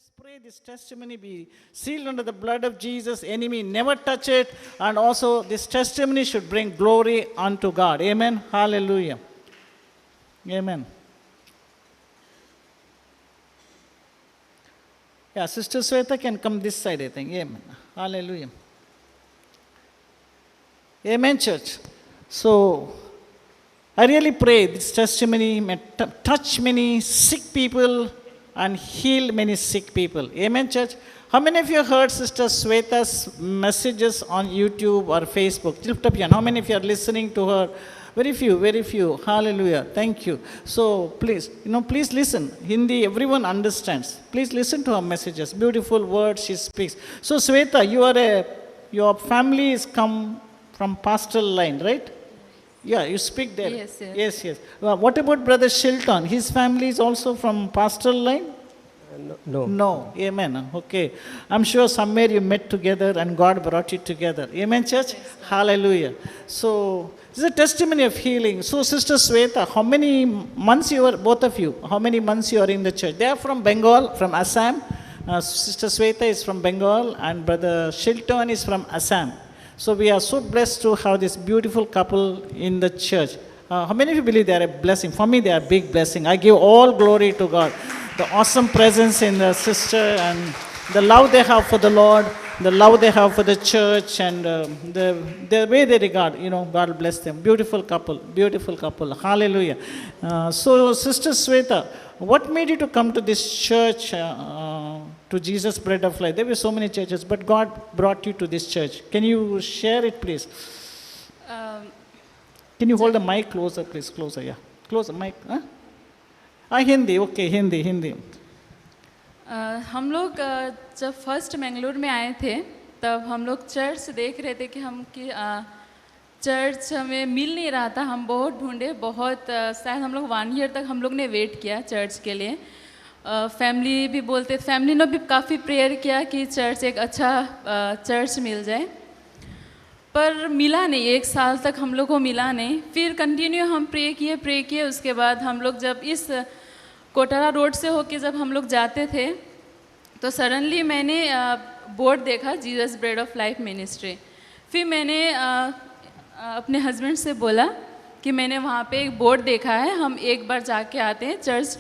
Let's pray this testimony be sealed under the blood of Jesus. Enemy never touch it. And also this testimony should bring glory unto God. Amen. Hallelujah. Amen. Yeah, Sister Sweta can come this side, I think. Amen. Hallelujah. Amen, church. So, I really pray this testimony may touch many sick people and heal many sick people. Amen, church. How many of you heard Sister Sweta's messages on YouTube or Facebook? Lift up your hand. How many of you are listening to her? Very few, very few. Hallelujah. Thank you. So please, please listen. Hindi, everyone understands. Please listen to her messages. Beautiful words she speaks. So Sweta, your family is come from pastoral line, right? Yeah, you speak there. Yes. Yes. What about Brother Shilton? His family is also from pastoral line? No. No. Amen. Okay. I'm sure somewhere you met together and God brought you together. Amen, church? Yes, Hallelujah. So, this is a testimony of healing. So, Sister Sweta, how many months you are, both of you, how many months you are in the church? They are from Bengal, from Assam. Sister Sweta is from Bengal and Brother Shilton is from Assam. So we are so blessed to have this beautiful couple in the church. How many of you believe they are a blessing? For me, they are a big blessing. I give all glory to God. The awesome presence in the sister and the love they have for the Lord, the love they have for the church, and the way they regard, God bless them. Beautiful couple, beautiful couple. Hallelujah. So, Sister Sweta, what made you to come to this church, to Jesus Bread of Life? There were so many churches, but God brought you to this church. Can you share it, please? Can you hold the mic closer, please? Closer, yeah. Closer, mic. Hindi, okay, Hindi. हम लोग जब first Mangalore में आए थे तब हम लोग church देख रहे थे कि चर्च हमें मिल नहीं रहा था. हम बहुत ढूंढे, बहुत शायद हम लोग 1 ईयर तक हम लोग ने वेट किया चर्च के लिए. फैमिली भी बोलते, फैमिली ने भी काफ़ी प्रेयर किया कि चर्च एक अच्छा चर्च मिल जाए, पर मिला नहीं. 1 साल तक हम लोग को मिला नहीं. फिर कंटिन्यू हम प्रे किए. उसके बाद हम लोग जब इस कोटारा रोड से होके जब हम लोग जाते थे तो सडनली मैंने बोर्ड देखा, Jesus bread of life ministry. फिर मैंने अपने हस्बैंड से बोला कि मैंने वहाँ पे एक बोर्ड देखा है, हम एक बार जाके आते हैं, चर्च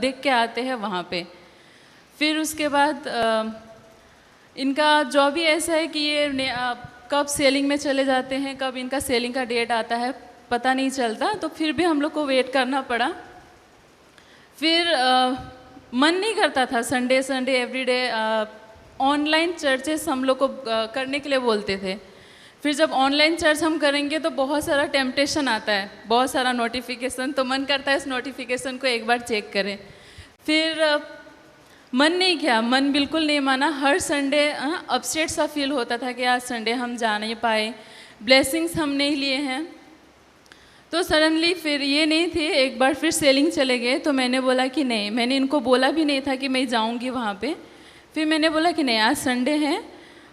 देख के आते हैं वहाँ पे. फिर उसके बाद इनका जॉब ही ऐसा है कि ये कब सेलिंग में चले जाते हैं, कब इनका सेलिंग का डेट आता है पता नहीं चलता. तो फिर भी हम लोग को वेट करना पड़ा. फिर मन नहीं करता था. संडे एवरीडे ऑनलाइन चर्चेस हम लोग को करने के लिए बोलते थे. फिर जब ऑनलाइन चर्च हम करेंगे तो बहुत सारा टेम्पटेशन आता है, बहुत सारा नोटिफिकेशन, तो मन करता है इस नोटिफिकेशन को एक बार चेक करें. फिर मन नहीं किया, मन बिल्कुल नहीं माना. हर संडे अपसेट सा फील होता था कि आज संडे हम जा नहीं पाए, ब्लेसिंग्स हम नहीं लिए हैं. तो सडनली फिर ये नहीं थी, एक बार फिर सेलिंग चले गए. तो मैंने बोला कि नहीं, मैंने इनको बोला भी नहीं था कि मैं जाऊंगी वहाँ पे. फिर मैंने बोला कि नहीं, आज संडे है,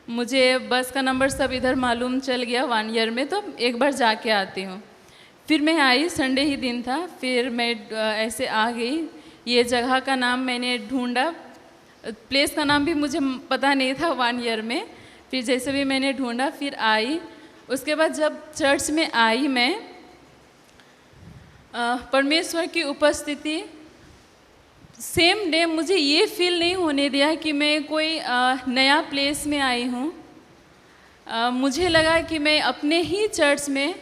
मुझे बस का नंबर सब इधर मालूम चल गया 1 ईयर में, तो एक बार जाके आती हूँ. फिर मैं आई, संडे ही दिन था. फिर मैं ऐसे आ गई. ये जगह का नाम मैंने ढूंढा, प्लेस का नाम भी मुझे पता नहीं था 1 ईयर में. फिर जैसे भी मैंने ढूंढा फिर आई. उसके बाद जब चर्च में आई मैं, परमेश्वर की उपस्थिति सेम डे मुझे ये फील नहीं होने दिया कि मैं कोई नया प्लेस में आई हूँ. मुझे लगा कि मैं अपने ही चर्च में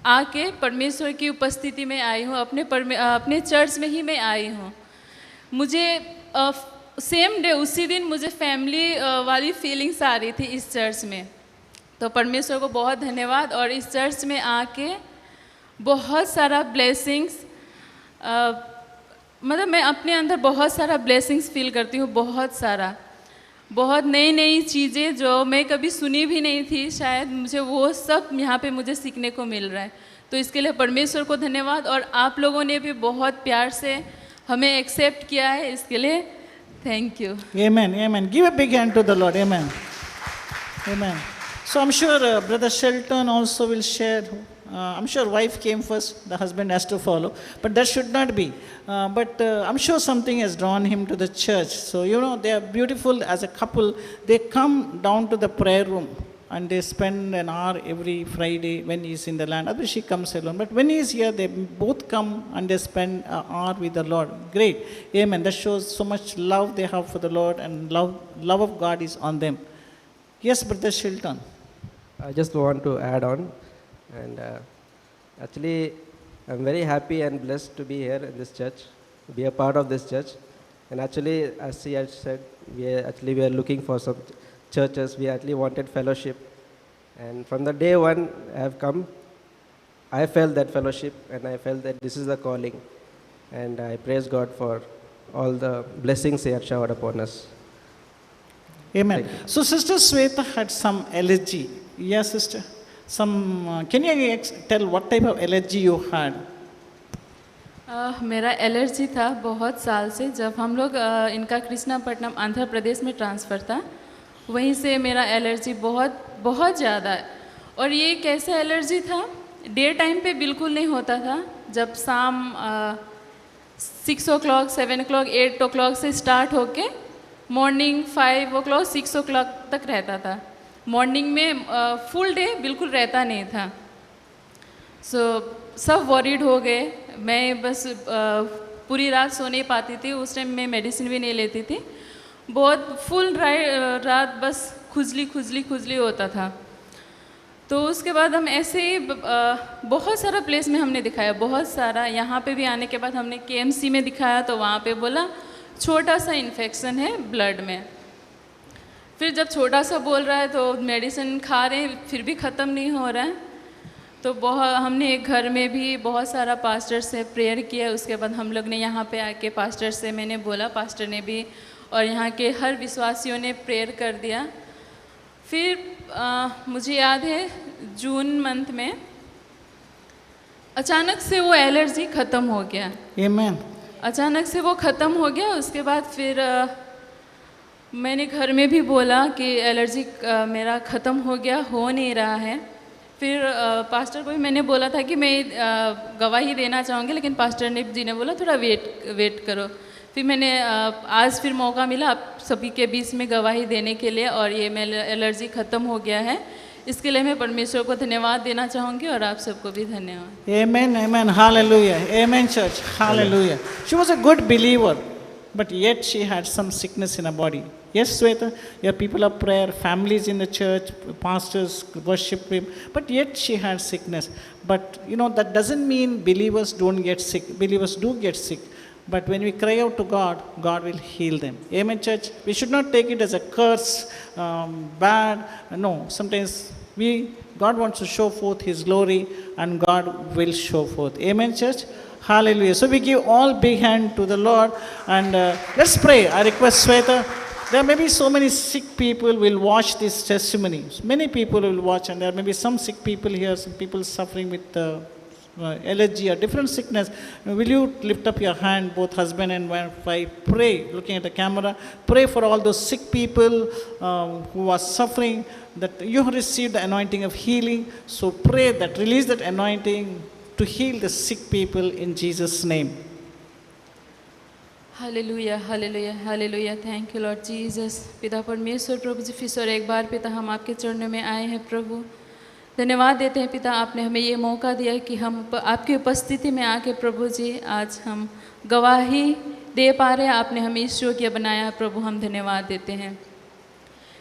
आके परमेश्वर की उपस्थिति में आई हूँ, अपने चर्च में ही मैं आई हूँ. मुझे सेम डे उसी दिन मुझे फैमिली वाली फीलिंग्स आ रही थी इस चर्च में. तो परमेश्वर को बहुत धन्यवाद. और इस चर्च में आके बहुत सारा ब्लेसिंग्स, मतलब मैं अपने अंदर बहुत सारा ब्लेसिंग्स फील करती हूँ. बहुत नई चीज़ें जो मैं कभी सुनी भी नहीं थी शायद, मुझे वो सब यहाँ पे मुझे सीखने को मिल रहा है. तो इसके लिए परमेश्वर को धन्यवाद. और आप लोगों ने भी बहुत प्यार से हमें एक्सेप्ट किया है, इसके लिए thank you. Amen. Give a big hand to the Lord. Amen. So I'm sure Brother Shelton also will share I'm sure wife came first, the husband has to follow, but that should not be. But I'm sure something has drawn him to the church. So, you know, they are beautiful as a couple. They come down to the prayer room and they spend an hour every Friday when he's in the land. Otherwise, she comes alone. But when he's here, they both come and they spend an hour with the Lord. Great. Amen. That shows so much love they have for the Lord, and love of God is on them. Yes, Brother Shilton. I just want to add on, and actually I'm very happy and blessed to be here in this church, be a part of this church. And actually, as he had said, we are looking for some churches. We actually wanted fellowship, and from the day one I have come, I felt that fellowship, and I felt that this is the calling, and I praise God for all the blessings He had showered upon us. Amen. So Sister Sweta had some allergy. Yes, sister. Can you tell what type of allergy you had? मेरा allergy था बहुत साल से। जब हम लोग इनका कृष्णापट्टनम आंध्र प्रदेश में ट्रांसफ़र था, वहीं से मेरा एलर्जी बहुत बहुत ज़्यादा है। और ये कैसा एलर्जी था, डे टाइम पे बिल्कुल नहीं होता था। जब शाम 6 o'clock, 7 o'clock, 8 o'clock से स्टार्ट होके मॉर्निंग 5 o'clock, 6 o'clock तक रहता था। मॉर्निंग में फुल डे बिल्कुल रहता नहीं था। सब वरीड हो गए। मैं बस पूरी रात सो नहीं पाती थी। उस टाइम मैं मेडिसिन भी नहीं लेती थी। बहुत फुल रात बस खुजली होता था। तो उसके बाद हम ऐसे ही बहुत सारा प्लेस में हमने दिखाया, बहुत सारा। यहाँ पे भी आने के बाद हमने KMC में दिखाया, तो वहाँ पे बोला छोटा सा इन्फेक्शन है ब्लड में। फिर जब छोटा सा बोल रहा है तो मेडिसिन खा रहे हैं, फिर भी ख़त्म नहीं हो रहा है। तो हमने एक घर में भी बहुत सारा पास्टर से प्रेयर किया। उसके बाद हम लोग ने यहाँ पे आके पास्टर से मैंने बोला, पास्टर ने भी और यहाँ के हर विश्वासियों ने प्रेयर कर दिया। फिर मुझे याद है जून मंथ में अचानक से वो एलर्जी ख़त्म हो गया। Amen. अचानक से वो ख़त्म हो गया। उसके बाद फिर मैंने घर में भी बोला कि एलर्जी मेरा ख़त्म हो गया, हो नहीं रहा है। फिर पास्टर को भी मैंने बोला था कि मैं गवाही देना चाहूँगी, लेकिन पास्टर जी ने बोला थोड़ा वेट करो। फिर मैंने आज फिर मौका मिला आप सभी के बीच में गवाही देने के लिए, और ये मेरा एलर्जी ख़त्म हो गया है। इसके लिए मैं परमेश्वर को धन्यवाद देना चाहूँगी और आप सबको भी धन्यवाद। Amen, amen, hallelujah, amen church, hallelujah. She was a good believer, but yet she had some sickness in her body. Yes, Sweta, your people of prayer, families in the church, pastors worship him, but yet she had sickness. But you know, that doesn't mean believers don't get sick. Believers do get sick. But when we cry out to God, God will heal them. Amen, church. We should not take it as a curse, bad. No, sometimes God wants to show forth His glory, and God will show forth. Amen, church. Hallelujah. So we give all big hand to the Lord, and let's pray. I request Sweta. There may be so many sick people will watch this testimony. Many people will watch, and there may be some sick people here, some people suffering with allergy or different sickness. Will you lift up your hand, both husband and wife? Pray, looking at the camera. Pray for all those sick people who are suffering, that you have received the anointing of healing. So pray that, release that anointing to heal the sick people in Jesus' name. Hallelujah hallelujah hallelujah. Thank you Lord Jesus. पिता परमेश्वर प्रभु जी, फिर और एक बार पिता हम आपके चरणों में आए हैं प्रभु। धन्यवाद देते हैं पिता, आपने हमें ये मौका दिया कि हम आपकी उपस्थिति में आके प्रभु जी आज हम गवाही दे पा रहे हैं। आपने हमें इस योग्य बनाया प्रभु, हम धन्यवाद देते हैं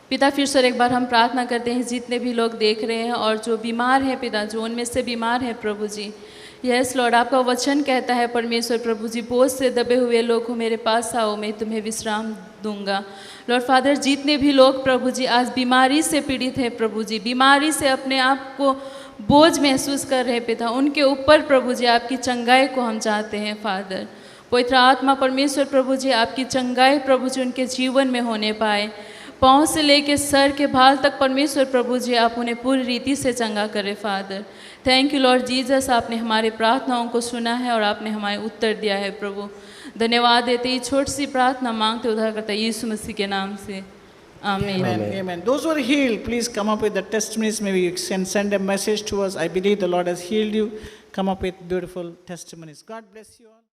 पिता। फिर से एक बार हम प्रार्थना करते हैं जितने भी लोग देख रहे हैं और जो बीमार हैं पिता, जो उनमें से बीमार हैं प्रभु जी। यस लॉर्ड, आपका वचन कहता है परमेश्वर प्रभु जी, बोझ से दबे हुए लोग हो मेरे पास आओ, मैं तुम्हें विश्राम दूंगा। लॉर्ड फादर, जितने भी लोग प्रभु जी आज बीमारी से पीड़ित हैं प्रभु जी, बीमारी से अपने आप को बोझ महसूस कर रहे हैं पिता, उनके ऊपर प्रभु जी आपकी चंगाई को हम चाहते हैं फादर। पवित्र आत्मा परमेश्वर प्रभु जी, आपकी चंगाई प्रभु जी उनके जीवन में होने पाए। पाँव से लेके सर के बाल तक परमेश्वर प्रभु जी आप उन्हें पूरी रीति से चंगा करें father. Thank you Lord Jesus, आपने हमारी प्रार्थनाओं को सुना है और आपने हमारे उत्तर दिया है प्रभु। धन्यवाद देते ही छोटी सी प्रार्थना मांगते उद्धारकर्ता यीशु मसीह के नाम से, Amen. Amen. Amen. Those who are healed, please come up with the testimonies. Maybe you can send a message to us. I believe the Lord has healed you. Come up with beautiful testimonies. God bless you all.